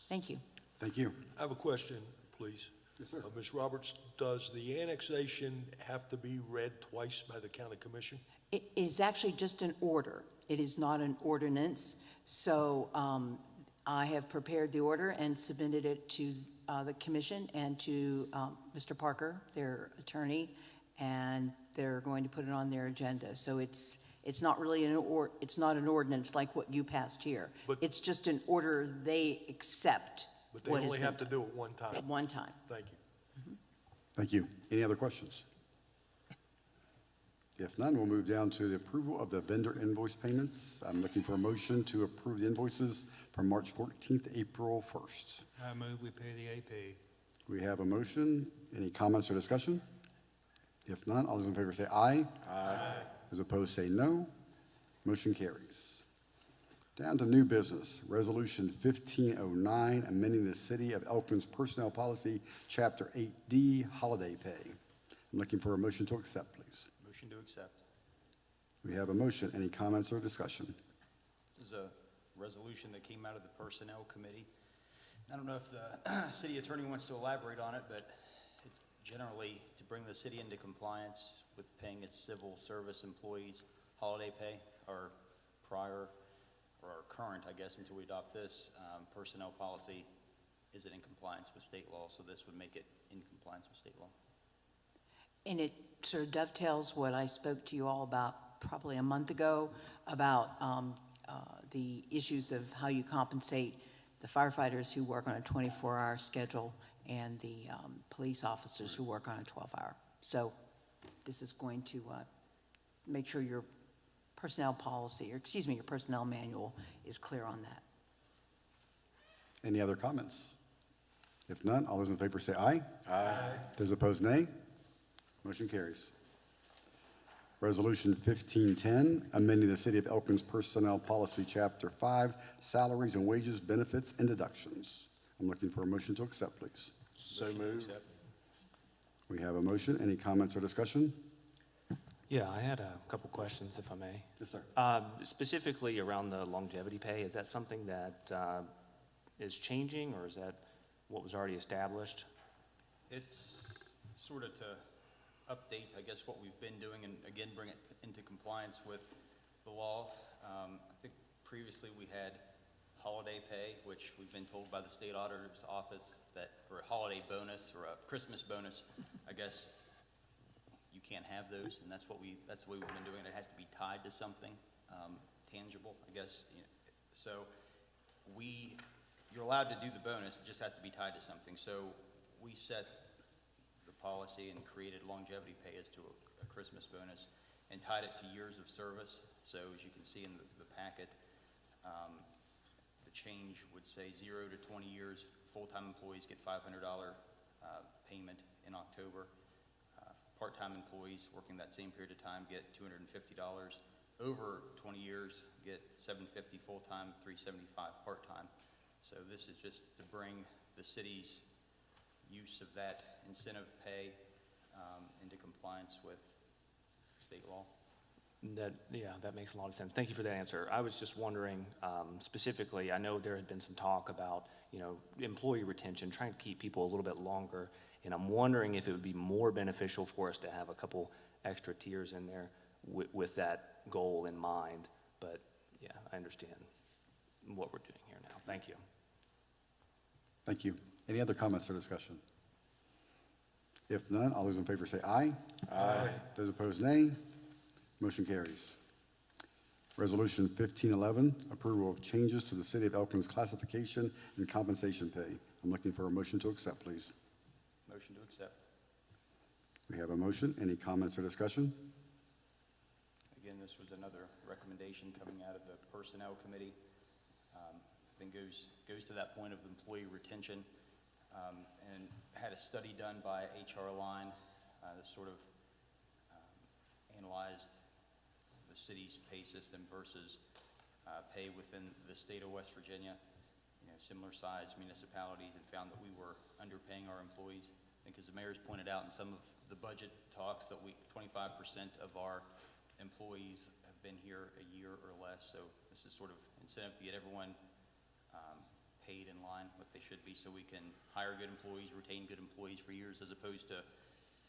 Thank you. Thank you. I have a question, please. Yes, sir. Ms. Roberts, does the annexation have to be read twice by the county commission? It is actually just an order. It is not an ordinance. So I have prepared the order and submitted it to the commission and to Mr. Parker, their attorney, and they're going to put it on their agenda. So it's not really it's not an ordinance like what you passed here. But- It's just an order they accept. But they what has only have to been do it one time. done. One time. Thank you. Thank you. Any other questions? If none, we'll move down to the approval of the vendor invoice payments. I'm looking for a motion to approve the invoices from March 14th, April 1st. I move we pay the AP. We have a motion. Any comments or discussion? If none, all those in favor say aye. Aye. Those opposed say no. Motion carries. Down to new business, Resolution 1509, amending the City of Elkins Personnel Policy, Chapter 8D, Holiday Pay. I'm looking for a motion to accept, please. Motion to accept. We have a motion. Any comments or discussion? This is a resolution that came out of the Personnel Committee. I don't know if the city attorney wants to elaborate on it, but it's generally to bring the city into compliance with paying its civil service employees holiday pay, or prior, or current, I guess, until we adopt this, personnel policy isn't in compliance with state law, so this would make it in compliance with state law. And it sort of dovetails what I spoke to you all about probably a month ago about the issues of how you compensate the firefighters who work on a 24-hour schedule and the police officers who work on a 12-hour. So this is going to make sure your personnel policy, or excuse me, your personnel manual is clear on that. Any other comments? If none, all those in favor say aye. Aye. Those opposed, nay. Motion carries. Resolution 1510, amending the City of Elkins Personnel Policy, Chapter 5, Salaries and Wages, Benefits, and Deductions. I'm looking for a motion to accept, please. So moved. We have a motion. Any comments or discussion? Yeah, I had a couple questions, if I may. Yes, sir. Specifically around the longevity pay, is that something that is changing, or is that what was already established? It's sort of to update, I guess, what we've been doing, and again, bring it into compliance with the law. I think previously we had holiday pay, which we've been told by the state auditor's office that, or a holiday bonus, or a Christmas bonus, I guess, you can't have those, and that's the way we've been doing it. It has to be tied to something tangible, I guess. You know, so you're allowed to do the bonus, it just has to be tied to something. So we set the policy and created longevity pay as to a Christmas bonus and tied it to years of service. So as you can see in the packet, the change would say 0 to 20 years, full-time employees get $500 payment in October. Part-time employees working that same period of time get $250. Over 20 years get $750 full-time, $375 part-time. So this is just to bring the city's use of that incentive pay into compliance with state law. That makes a lot of sense. Thank you for that answer. I was just wondering, specifically, I know there had been some talk about, employee retention, trying to keep people a little bit longer, and I'm wondering if it would be more beneficial for us to have a couple extra tiers in there with that goal in mind. But yeah, I understand what we're doing here now. Thank you. Thank you. Any other comments or discussion? If none, all those in favor say aye. Aye. Those opposed, nay. Motion carries. Resolution 1511, approval of changes to the City of Elkins classification and compensation pay. I'm looking for a motion to accept, please. Motion to accept. We have a motion. Any comments or discussion? Again, this was another recommendation coming out of the Personnel Committee. I think goes to that point of employee retention, and had a study done by HR Line that sort of analyzed the city's pay system versus pay within the state of West Virginia, similar sized municipalities, and found that we were underpaying our employees. I think as the mayor's pointed out in some of the budget talks that 25% of our employees have been here a year or less. So this is sort of incentive to get everyone paid in line what they should be, so we can hire good employees, retain good employees for years, as opposed to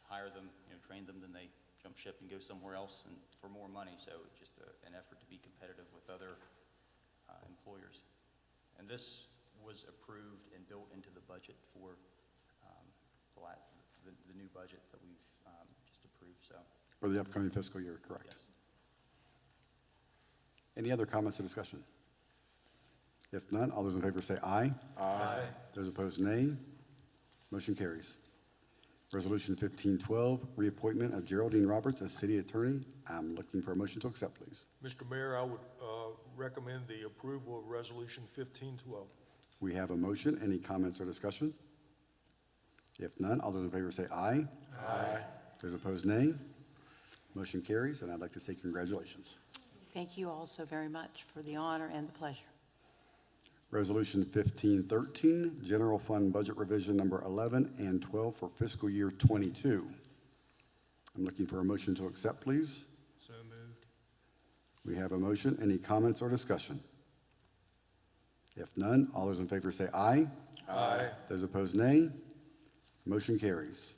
hire them, train them, then they jump ship and go somewhere else and for more money. So just an effort to be competitive with other employers. And this was approved and built into the budget for the new budget that we've just approved. So For the upcoming fiscal year, correct? yes. Any other comments or discussion? If none, all those in favor say aye. Aye. Those opposed, nay. Motion carries. Resolution 1512, reappointment of Geraldine Roberts as city attorney. I'm looking for a motion to accept, please. Mr. Mayor, I would recommend the approval of Resolution 1512. We have a motion. Any comments or discussion? If none, all those in favor say aye. Aye. Those opposed, nay. Motion carries, and I'd like to say congratulations. Thank you all so very much for the honor and the pleasure. Resolution 1513, General Fund Budget Revision Number 11 and 12 for fiscal year '22. I'm looking for a motion to accept, please. So moved. We have a motion. Any comments or discussion? If none, all those in favor say aye. Aye. Those opposed, nay. Motion carries.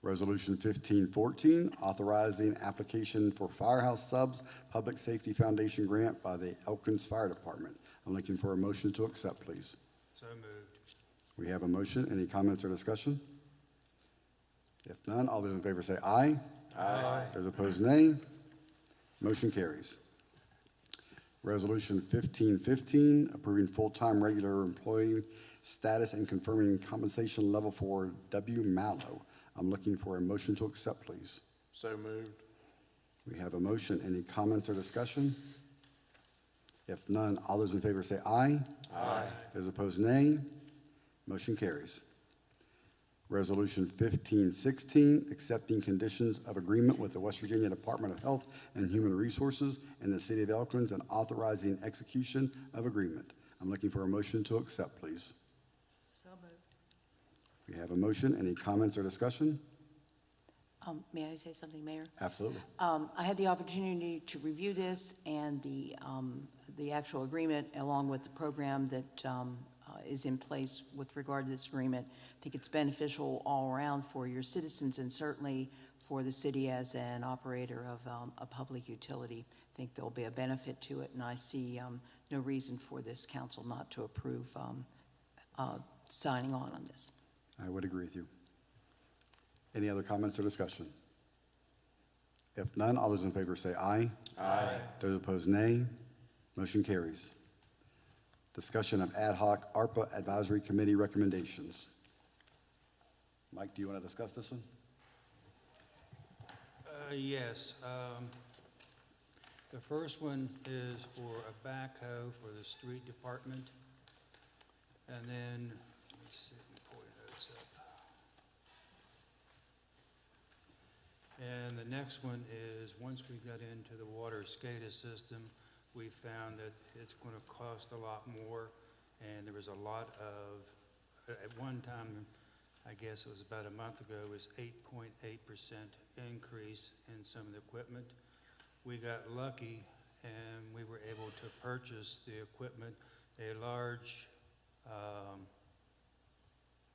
Resolution 1514, authorizing application for Firehouse Subs Public Safety Foundation grant by the Elkins Fire Department. I'm looking for a motion to accept, please. So moved. We have a motion. Any comments or discussion? If none, all those in favor say aye. Aye. Those opposed, nay. Motion carries. Resolution 1515, approving full-time regular employee status and confirming compensation level for W. Mallow. I'm looking for a motion to accept, please. So moved. We have a motion. Any comments or discussion? If none, all those in favor say aye. Aye. Those opposed, nay. Motion carries. Resolution 1516, accepting conditions of agreement with the West Virginia Department of Health and Human Resources and the City of Elkins and authorizing execution of agreement. I'm looking for a motion to accept, please. So moved. We have a motion. Any comments or discussion? May I say something, Mayor? Absolutely. I had the opportunity to review this and the actual agreement along with the program that is in place with regard to this agreement. I think it's beneficial all around for your citizens and certainly for the city as an operator of a public utility. I think there'll be a benefit to it, and I see no reason for this council not to approve signing on this. I would agree with you. Any other comments or discussion? If none, all those in favor say aye. Aye. Those opposed, nay. Motion carries. Discussion of ad hoc ARPA Advisory Committee recommendations. Mike, do you want to discuss this one? Yes. The first one is for a backhoe for the street department. And then, let me see, let me pull your notes up. And the next one is, once we got into the water SCADA system, we found that it's going to cost a lot more, and there was a lot of, at one time, I guess it was about a month ago, it was 8.8% increase in some of the equipment. We got lucky, and we were able to purchase the equipment, a large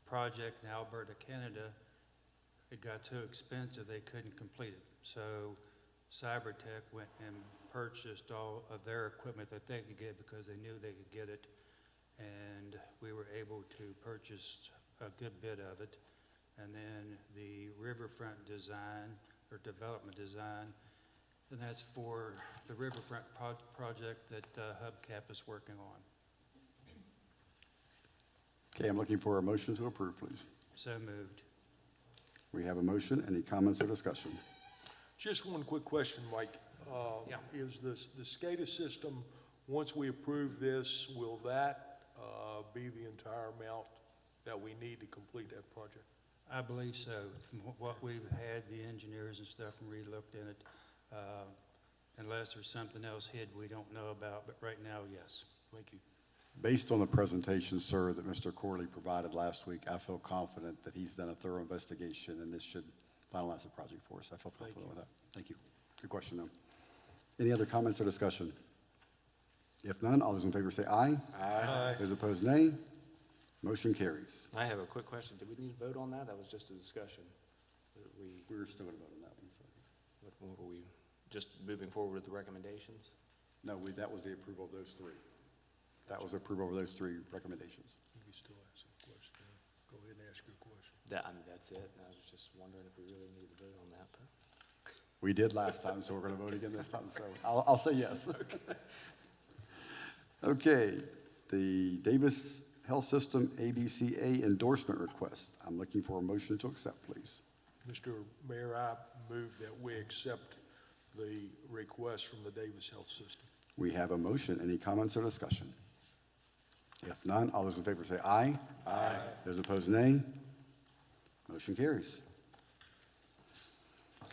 project in Alberta, Canada. It got too expensive, they couldn't complete it. So Cybertech went and purchased all of their equipment that they could get because they knew they could get it. And we were able to purchase a good bit of it. And then the riverfront design, or development design, and that's for the riverfront project that Hubcap is working on. Okay, I'm looking for a motion to approve, please. So moved. We have a motion. Any comments or discussion? Just one quick question, Mike. Yeah. Is the SCADA system, once we approve this, will that be the entire amount that we need to complete that project? I believe so. From what we've had, the engineers and stuff, and re-looked in it, unless there's something else hid we don't know about, but right now, yes. Thank you. Based on the presentation, sir, that Mr. Corley provided last week, I feel confident that he's done a thorough investigation, and this should finalize the project for us. I feel confident with that. Thank you. Good question, though. Any other comments or discussion? If none, all those in favor say aye. Aye. Those opposed, nay. Motion carries. I have a quick question. Did we need to vote on that? That was just a discussion. We're still going to vote on that one. So. What were we, just moving forward with the recommendations? No, that was the approval of those three. That was approval of those three recommendations. You can still ask a question. Go ahead and ask your question. That's it. I was just wondering if we really needed to vote on that, but. We did last time, so we're going to vote again this time, so I'll say yes. Okay, the Davis Health System ABCA endorsement request. I'm looking for a motion to accept, please. Mr. Mayor, I move that we accept the request from the Davis Health System. We have a motion. Any comments or discussion? If none, all those in favor say aye. Aye. Those opposed, nay. Motion carries.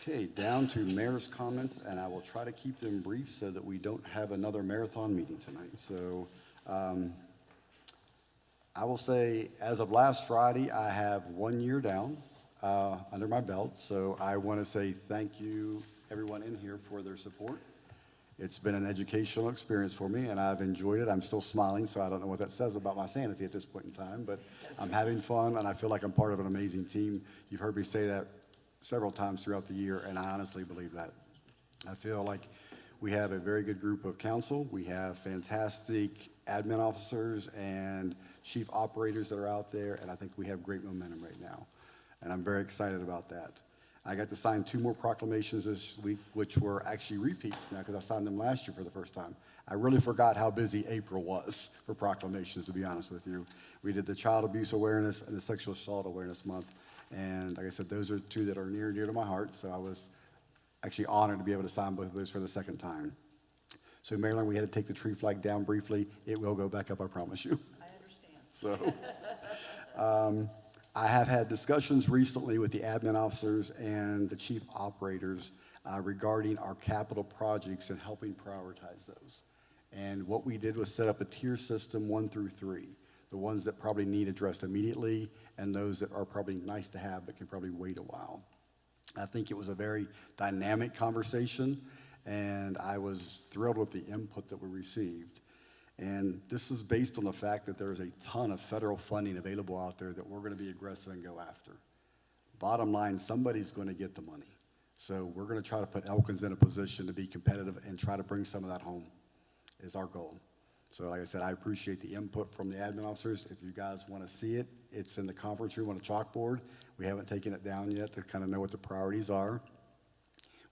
Okay, down to mayor's comments, and I will try to keep them brief so that we don't have another marathon meeting tonight. So I will say, as of last Friday, I have 1 year down under my belt. So I want to say thank you, everyone in here, for their support. It's been an educational experience for me, and I've enjoyed it. I'm still smiling, so I don't know what that says about my sanity at this point in time, but I'm having fun, and I feel like I'm part of an amazing team. You've heard me say that several times throughout the year, and I honestly believe that. I feel like we have a very good group of council. We have fantastic admin officers and chief operators that are out there, and I think we have great momentum right now, and I'm very excited about that. I got to sign 2 more proclamations this week, which were actually repeats now because I signed them last year for the first time. I really forgot how busy April was for proclamations, to be honest with you. We did the Child Abuse Awareness and the Sexual Assault Awareness Month. And like I said, those are 2 that are near and dear to my heart. So I was actually honored to be able to sign both of those for the second time. So Maryland, we had to take the tree flag down briefly. It will go back up, I promise you. I understand. So I have had discussions recently with the admin officers and the chief operators regarding our capital projects and helping prioritize those. And what we did was set up a tier system 1 through 3, the ones that probably need addressed immediately and those that are probably nice to have but can probably wait a while. I think it was a very dynamic conversation, and I was thrilled with the input that we received. And this is based on the fact that there is a ton of federal funding available out there that we're going to be aggressive and go after. Bottom line, somebody's going to get the money. So we're going to try to put Elkins in a position to be competitive and try to bring some of that home is our goal. So like I said, I appreciate the input from the admin officers. If you guys want to see it, it's in the conference room on a chalkboard. We haven't taken it down yet to kind of know what the priorities are.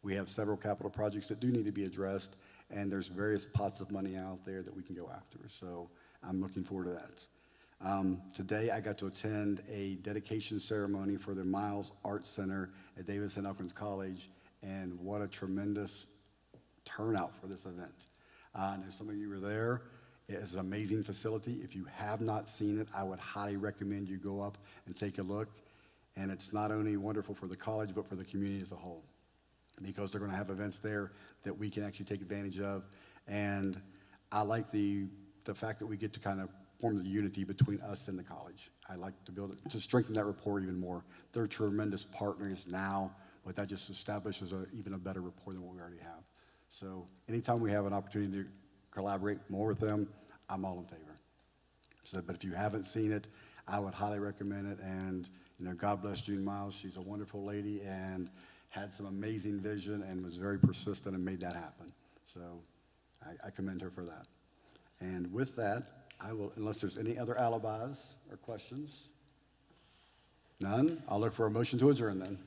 We have several capital projects that do need to be addressed, and there's various pots of money out there that we can go after. So I'm looking forward to that. Today, I got to attend a dedication ceremony for the Miles Arts Center at Davis and Elkins College, and what a tremendous turnout for this event. I know some of you were there. It is an amazing facility. If you have not seen it, I would highly recommend you go up and take a look. And it's not only wonderful for the college, but for the community as a whole, because they're going to have events there that we can actually take advantage of. And I like the fact that we get to kind of form the unity between us and the college. I like to build it, to strengthen that rapport even more. They're tremendous partners now, but that just establishes even a better rapport than what we already have. So anytime we have an opportunity to collaborate more with them, I'm all in favor. So, but if you haven't seen it, I would highly recommend it. And God bless June Miles. She's a wonderful lady and had some amazing vision and was very persistent and made that happen. So I commend her for that. And with that, I will, unless there's any other alibis or questions. None? I'll look for a motion to adjourn then.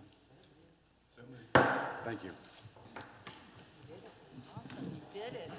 Thank you. Awesome, you did it.